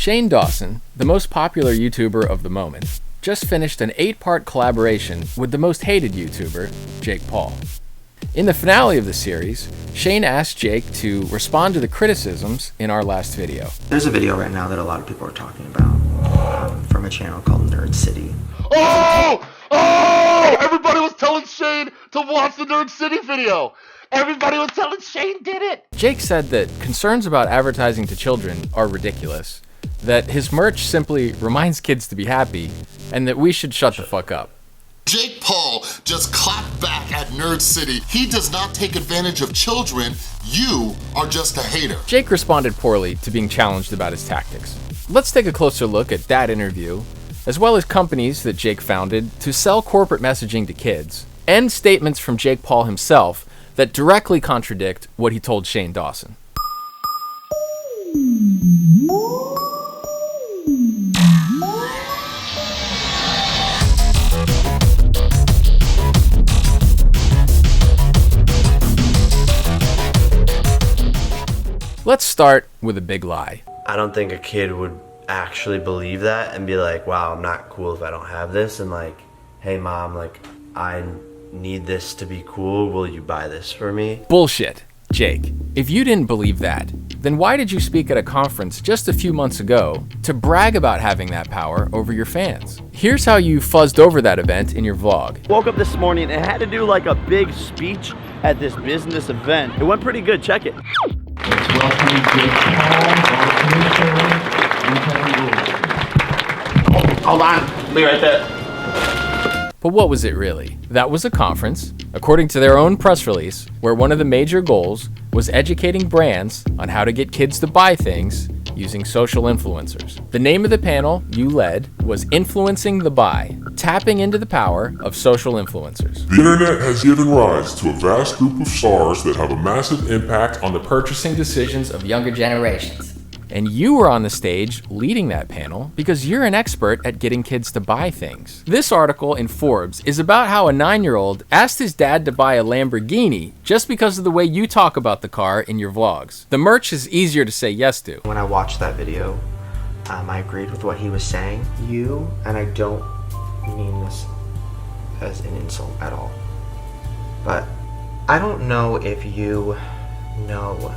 Shane Dawson, the most popular YouTuber of the moment, just finished an 8-part collaboration with the most hated YouTuber, Jake Paul. In the finale of the series, Shane asked Jake to respond to the criticisms in our last video. There's a video right now that a lot of people are talking about from a channel called Nerd City. Oh! Everybody was telling Shane to watch the Nerd City video. Everybody was telling Shane did it. Jake said that concerns about advertising to children are ridiculous, that his merch simply reminds kids to be happy, and that we should shut the fuck up. Jake Paul just clapped back at Nerd City. He does not take advantage of children. You are just a hater. Jake responded poorly to being challenged about his tactics. Let's take a closer look at that interview, as well as companies that Jake founded to sell corporate messaging to kids, and statements from Jake Paul himself that directly contradict what he told Shane Dawson. Let's start with a big lie. I don't think a kid would actually believe that and be like, wow, I'm not cool if I don't have this, and like, hey mom, like, I need this to be cool, will you buy this for me? Bullshit, Jake. If you didn't believe that, then why did you speak at a conference just a few months ago to brag about having that power over your fans? Here's how you fuzzed over that event in your vlog. Woke up this morning and had to do like a big speech at this business event. It went pretty good, check it. Let's welcome Jake Paul. Hold on, be right there. But what was it really? That was a conference, according to their own press release, where one of the major goals was educating brands on how to get kids to buy things using social influencers. The name of the panel you led was Influencing the Buy, tapping into the power of social influencers. The internet has given rise to a vast group of stars that have a massive impact on the purchasing decisions of younger generations. And you were on the stage leading that panel because you're an expert at getting kids to buy things. This article in Forbes is about how a 9-year-old asked his dad to buy a Lamborghini just because of the way you talk about the car in your vlogs. The merch is easier to say yes to. When I watched that video, I agreed with what he was saying. You, and I don't mean this as an insult at all, but I don't know if you know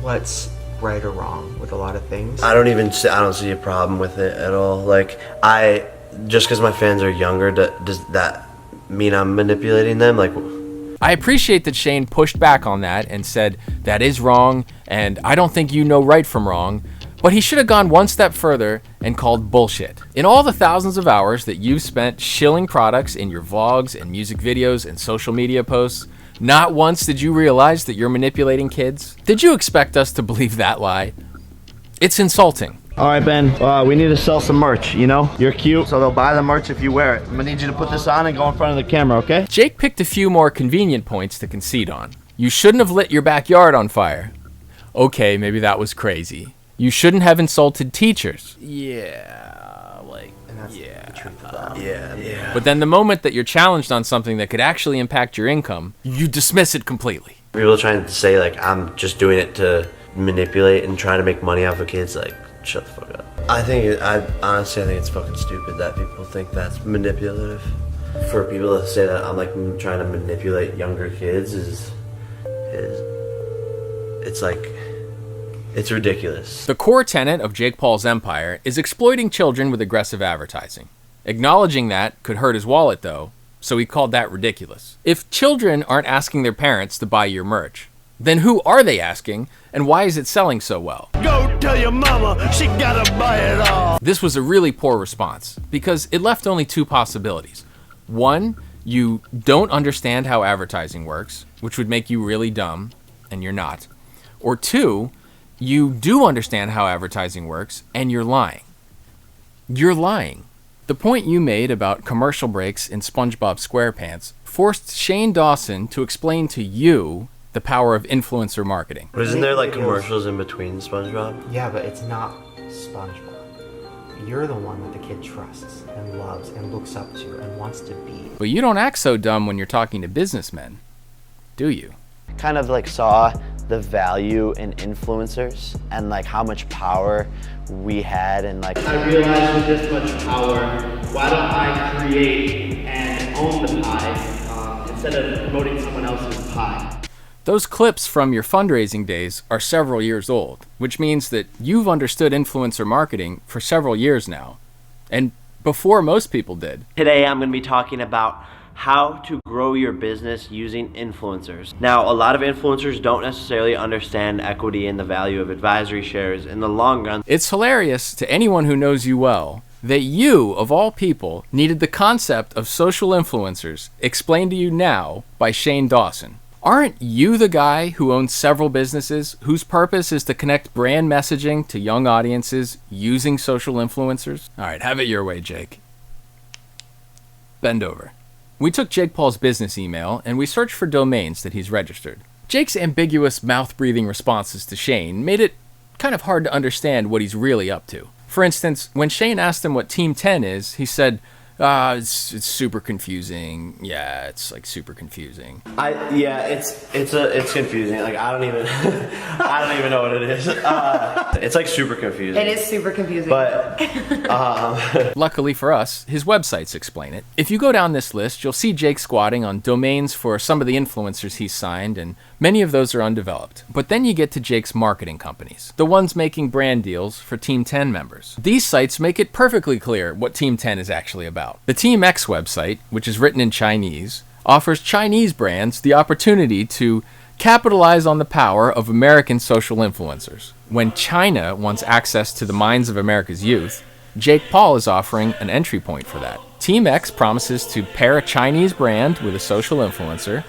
what's right or wrong with a lot of things. I don't see a problem with it at all. Like, just because my fans are younger, does that mean I'm manipulating them? Like, I appreciate that Shane pushed back on that and said that is wrong, and I don't think you know right from wrong, but he should have gone one step further and called bullshit. In all the thousands of hours that you've spent shilling products in your vlogs and music videos and social media posts, not once did you realize that you're manipulating kids? Did you expect us to believe that lie? It's insulting. All right, Ben, we need to sell some merch, you know? You're cute, so they'll buy the merch if you wear it. I'm gonna need you to put this on and go in front of the camera, okay? Jake picked a few more convenient points to concede on. You shouldn't have lit your backyard on fire. Okay, maybe that was crazy. You shouldn't have insulted teachers. Yeah, like, And that's yeah. the truth about it. yeah. But then the moment that you're challenged on something that could actually impact your income, you dismiss it completely. People trying to say, like, I'm just doing it to manipulate and trying to make money off of kids, like, shut the fuck up. Honestly, I think it's fucking stupid that people think that's manipulative. For people to say that I'm, like, trying to manipulate younger kids it's ridiculous. The core tenet of Jake Paul's empire is exploiting children with aggressive advertising. Acknowledging that could hurt his wallet, though, so he called that ridiculous. If children aren't asking their parents to buy your merch, then who are they asking, and why is it selling so well? Go tell your mama she gotta buy it all. This was a really poor response, because it left only two possibilities. One, you don't understand how advertising works, which would make you really dumb, and you're not. Or two, you do understand how advertising works, and you're lying. You're lying. The point you made about commercial breaks in SpongeBob SquarePants forced Shane Dawson to explain to you the power of influencer marketing. But isn't there, like, commercials in between SpongeBob? Yeah, but it's not SpongeBob. You're the one that the kid trusts and loves and looks up to and wants to be. But you don't act so dumb when you're talking to businessmen, do you? Kind of like saw the value in influencers and like how much power we had, and like I realized with this much power, why don't I create and own the pie instead of promoting someone else's pie? Those clips from your fundraising days are several years old, which means that you've understood influencer marketing for several years now, and before most people did. Today I'm going to be talking about how to grow your business using influencers. Now, a lot of influencers don't necessarily understand equity and the value of advisory shares in the long run. It's hilarious to anyone who knows you well that you, of all people, needed the concept of social influencers explained to you now by Shane Dawson. Aren't you the guy who owns several businesses whose purpose is to connect brand messaging to young audiences using social influencers? All right, have it your way, Jake. Bend over. We took Jake Paul's business email and we searched for domains that he's registered. Jake's ambiguous mouth-breathing responses to Shane made it kind of hard to understand what he's really up to. For instance, when Shane asked him what Team 10 is, he said, it's super confusing. Yeah, it's like super confusing. It's confusing. Like I don't even know what it is. It's like super confusing. It is super confusing. But luckily for us, his websites explain it. If you go down this list, you'll see Jake squatting on domains for some of the influencers he's signed, and many of those are undeveloped. But then you get to Jake's marketing companies, the ones making brand deals for Team 10 members. These sites make it perfectly clear what Team 10 is actually about. The Team X website, which is written in Chinese, offers Chinese brands the opportunity to capitalize on the power of American social influencers. When China wants access to the minds of America's youth, Jake Paul is offering an entry point for that. Team X promises to pair a Chinese brand with a social influencer.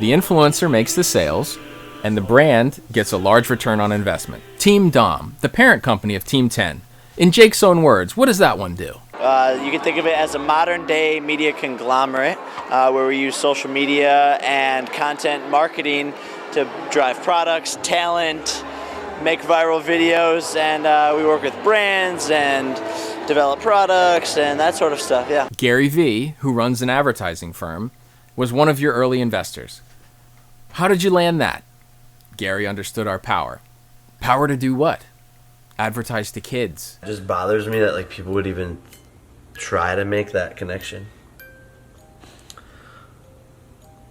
The influencer makes the sales, and the brand gets a large return on investment. Teamdom, the parent company of Team 10. In Jake's own words, what does that one do? you can think of it as a modern day media conglomerate where we use social media and content marketing to drive products, talent, make viral videos, and we work with brands and develop products and that sort of stuff, yeah. Gary Vee, who runs an advertising firm, was one of your early investors. How did you land that? Gary understood our power. Power to do what? Advertise to kids. It just bothers me that people would even try to make that connection.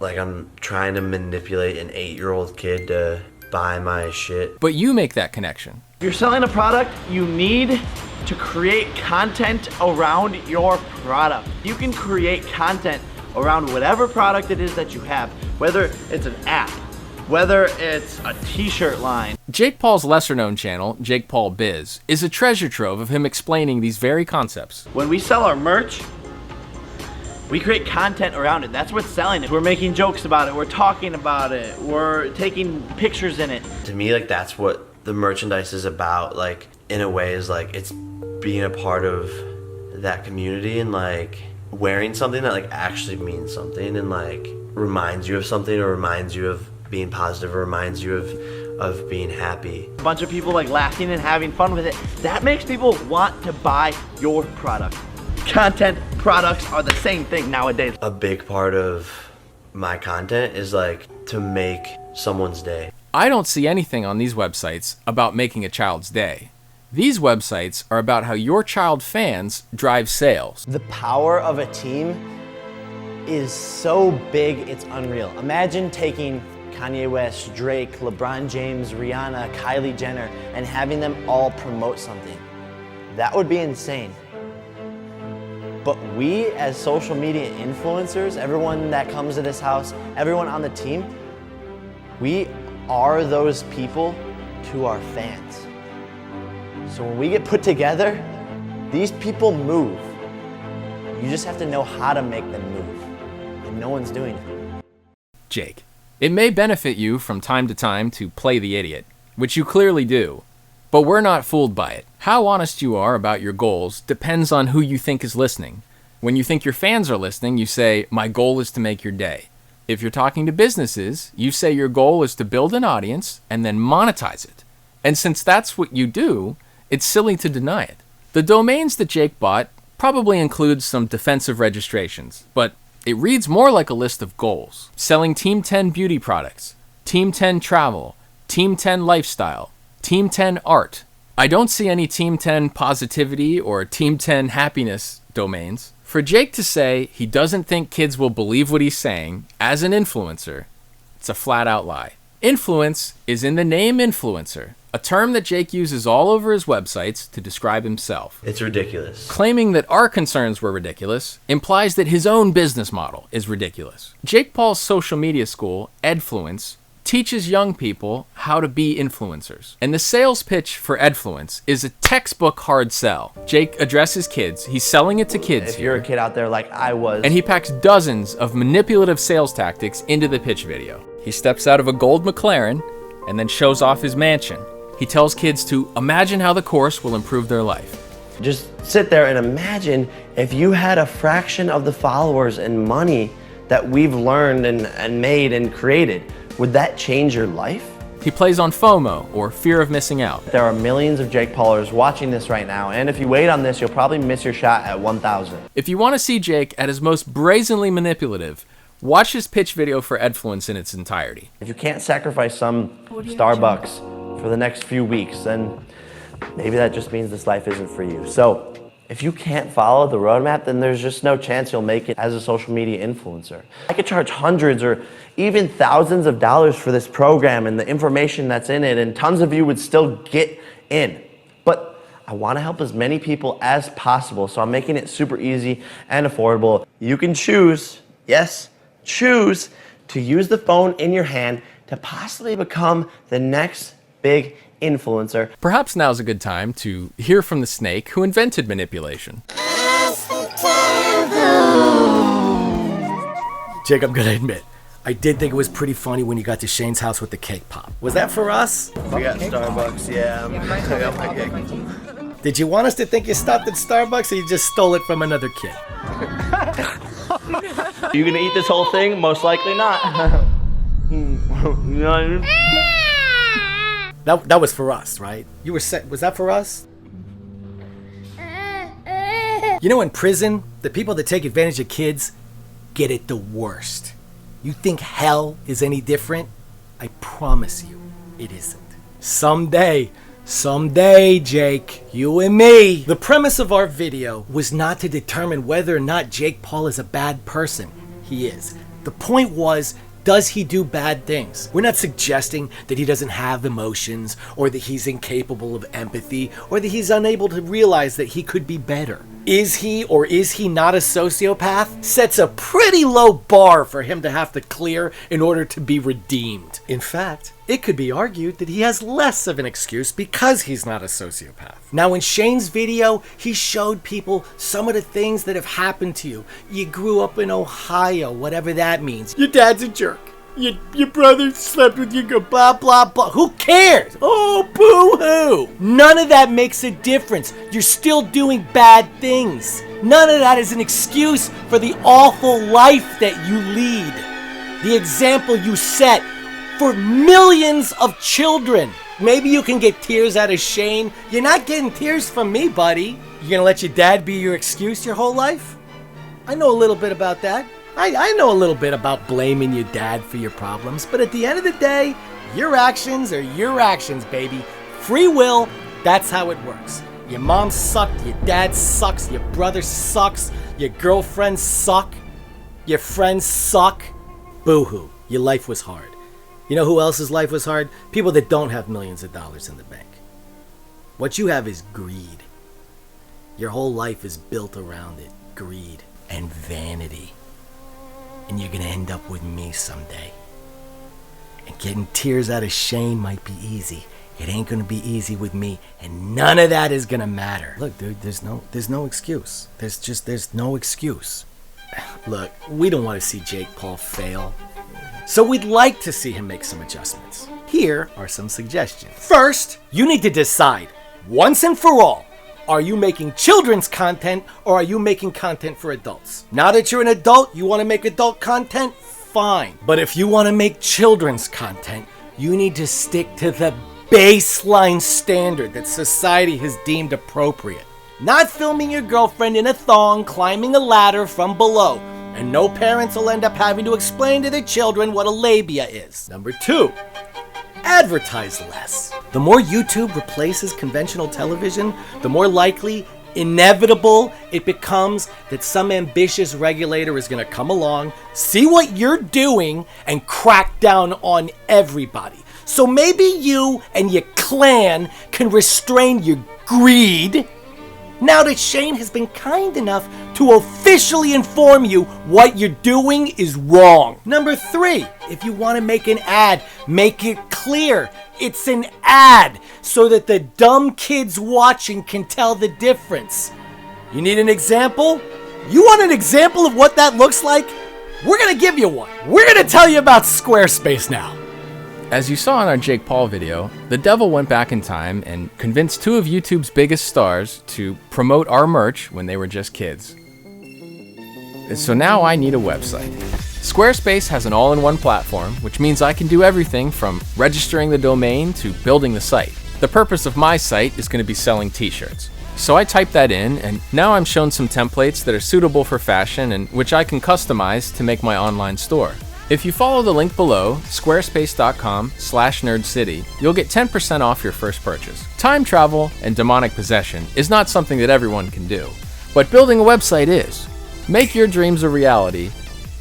I'm trying to manipulate an 8-year-old kid to buy my shit. But you make that connection. If you're selling a product, you need to create content around your product. You can create content around whatever product it is that you have, whether it's an app, whether it's a t-shirt line. Jake Paul's lesser-known channel, Jake Paul Biz, is a treasure trove of him explaining these very concepts. When we sell our merch, we create content around it. That's what's selling it. We're making jokes about it. We're talking about it. We're taking pictures in it. To me, that's what the merchandise is about. In a way, is it's being a part of that community and wearing something that actually means something and reminds you of something or reminds you of being positive or reminds you of being happy. A bunch of people laughing and having fun with it. That makes people want to buy your product. Content, products are the same thing nowadays. A big part of my content is to make someone's day. I don't see anything on these websites about making a child's day. These websites are about how your child fans drive sales. The power of a team is so big, it's unreal. Imagine taking Kanye West, Drake, LeBron James, Rihanna, Kylie Jenner, and having them all promote something. That would be insane. But we, as social media influencers, everyone that comes to this house, everyone on the team, we are those people to our fans. So when we get put together, these people move. You just have to know how to make them move. And no one's doing it. Jake, it may benefit you from time to time to play the idiot, which you clearly do, but we're not fooled by it. How honest you are about your goals depends on who you think is listening. When you think your fans are listening, you say, my goal is to make your day. If you're talking to businesses, you say your goal is to build an audience and then monetize it. And since that's what you do, it's silly to deny it. The domains that Jake bought probably includes some defensive registrations, but it reads more like a list of goals. Selling Team 10 beauty products, Team 10 Travel, Team 10 Lifestyle, Team 10 Art. I don't see any Team 10 Positivity or Team 10 Happiness domains. For Jake to say he doesn't think kids will believe what he's saying as an influencer, it's a flat out lie. Influence is in the name influencer, a term that Jake uses all over his websites to describe himself. It's ridiculous. Claiming that our concerns were ridiculous implies that his own business model is ridiculous. Jake Paul's social media school, Edfluence, teaches young people how to be influencers. And the sales pitch for Edfluence is a textbook hard sell. Jake addresses kids. He's selling it to kids If you're a kid out there like I was. and he packs dozens of manipulative sales tactics into the pitch video. He steps out of a gold McLaren and then shows off his mansion. He tells kids to imagine how the course will improve their life. Just sit there and imagine if you had a fraction of the followers and money that we've learned and made and created. Would that change your life? He plays on FOMO, or fear of missing out. There are millions of Jake Paulers watching this right now, and if you wait on this, you'll probably miss your shot at 1,000. If you want to see Jake at his most brazenly manipulative, watch his pitch video for Edfluence in its entirety. If you can't sacrifice some Starbucks for the next few weeks, then maybe that just means this life isn't for you. So, if you can't follow the roadmap, then there's just no chance you'll make it as a social media influencer. I could charge hundreds or even thousands of dollars for this program and the information that's in it, and tons of you would still get in. But I want to help as many people as possible, so I'm making it super easy and affordable. You can choose, yes, choose to use the phone in your hand to possibly become the next big influencer. Perhaps now's a good time to hear from the snake who invented manipulation. Jake, I'm gonna admit, I did think it was pretty funny when you got to Shane's house with the cake pop. Was that for us? We got Starbucks, yeah. I got my cake. Did you want us to think you stopped at Starbucks or you just stole it from another kid? You gonna eat this whole thing? Most likely not. That was for us, right? You were set. Was that for us? You know, in prison, the people that take advantage of kids get it the worst. You think hell is any different? I promise you, it isn't. Someday, Jake, you and me. The premise of our video was not to determine whether or not Jake Paul is a bad person. He is. The point was, does he do bad things? We're not suggesting that he doesn't have emotions, or that he's incapable of empathy, or that he's unable to realize that he could be better. Is he or is he not a sociopath? Sets a pretty low bar for him to have to clear in order to be redeemed. In fact, it could be argued that he has less of an excuse because he's not a sociopath. Now, in Shane's video, he showed people some of the things that have happened to you. You grew up in Ohio, whatever that means. Your dad's a jerk. Your brother slept with your girl, blah, blah, blah. Who cares? Oh, boo-hoo. None of that makes a difference. You're still doing bad things. None of that is an excuse for the awful life that you lead. The example you set for millions of children. Maybe you can get tears out of Shane. You're not getting tears from me, buddy. You're gonna let your dad be your excuse your whole life? I know a little bit about that. I know a little bit about blaming your dad for your problems, but at the end of the day, your actions are your actions, baby. Free will, that's how it works. Your mom sucked, your dad sucks, your brother sucks, your girlfriends suck, your friends suck. Boo-hoo, your life was hard. You know who else's life was hard? People that don't have millions of dollars in the bank. What you have is greed. Your whole life is built around it. Greed and vanity. And you're gonna end up with me someday. And getting tears out of Shane might be easy. It ain't gonna be easy with me, and none of that is gonna matter. Look, dude, there's no excuse. There's no excuse. Look, we don't want to see Jake Paul fail. So we'd like to see him make some adjustments. Here are some suggestions. First, you need to decide, once and for all, are you making children's content or are you making content for adults? Now that you're an adult, you want to make adult content? Fine. But if you want to make children's content, you need to stick to the baseline standard that society has deemed appropriate. Not filming your girlfriend in a thong climbing a ladder from below. and no parents will end up having to explain to their children what a labia is. Number 2, advertise less. The more YouTube replaces conventional television, the more likely, inevitable it becomes that some ambitious regulator is going to come along, see what you're doing, and crack down on everybody. So maybe you and your clan can restrain your greed now that Shane has been kind enough to officially inform you what you're doing is wrong. Number 3, if you want to make an ad, make it clear it's an ad so that the dumb kids watching can tell the difference. You need an example? You want an example of what that looks like? We're going to give you one. We're going to tell you about Squarespace now. As you saw in our Jake Paul video, the devil went back in time and convinced 2 of YouTube's biggest stars to promote our merch when they were just kids. So now I need a website. Squarespace has an all-in-one platform, which means I can do everything from registering the domain to building the site. The purpose of my site is going to be selling t-shirts. So I typed that in, and now I'm shown some templates that are suitable for fashion and which I can customize to make my online store. If you follow the link below, squarespace.com/nerdcity, you'll get 10% off your first purchase. Time travel and demonic possession is not something that everyone can do, but building a website is. Make your dreams a reality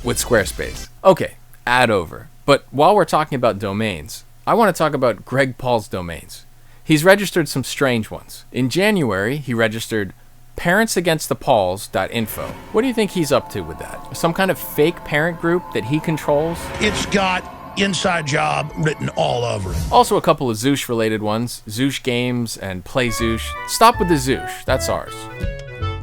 with Squarespace. Okay, ad over. But while we're talking about domains, I want to talk about Greg Paul's domains. He's registered some strange ones. In January, he registered parentsagainstthepauls.info. What do you think he's up to with that? Some kind of fake parent group that he controls? It's got inside job written all over it. Also a couple of Zoosh related ones, Zoosh Games and Play Zoosh. Stop with the Zoosh, that's ours.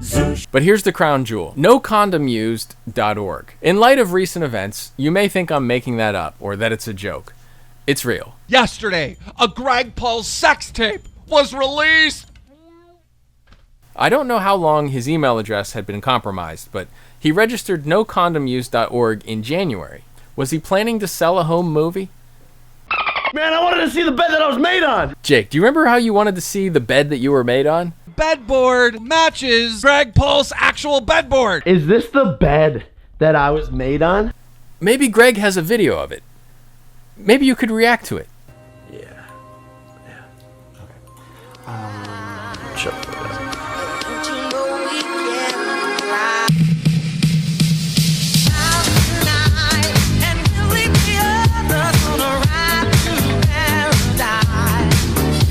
Zoosh. But here's the crown jewel, nocondomused.org. In light of recent events, you may think I'm making that up or that it's a joke. It's real. Yesterday, a Greg Paul sex tape was released. I don't know how long his email address had been compromised, but he registered nocondomused.org in January. Was he planning to sell a home movie? Man, I wanted to see the bed that I was made on. Jake, do you remember how you wanted to see the bed that you were made on? Bedboard matches Greg Paul's actual bedboard. Is this the bed that I was made on? Maybe Greg has a video of it. Maybe you could react to it. Yeah. Sure.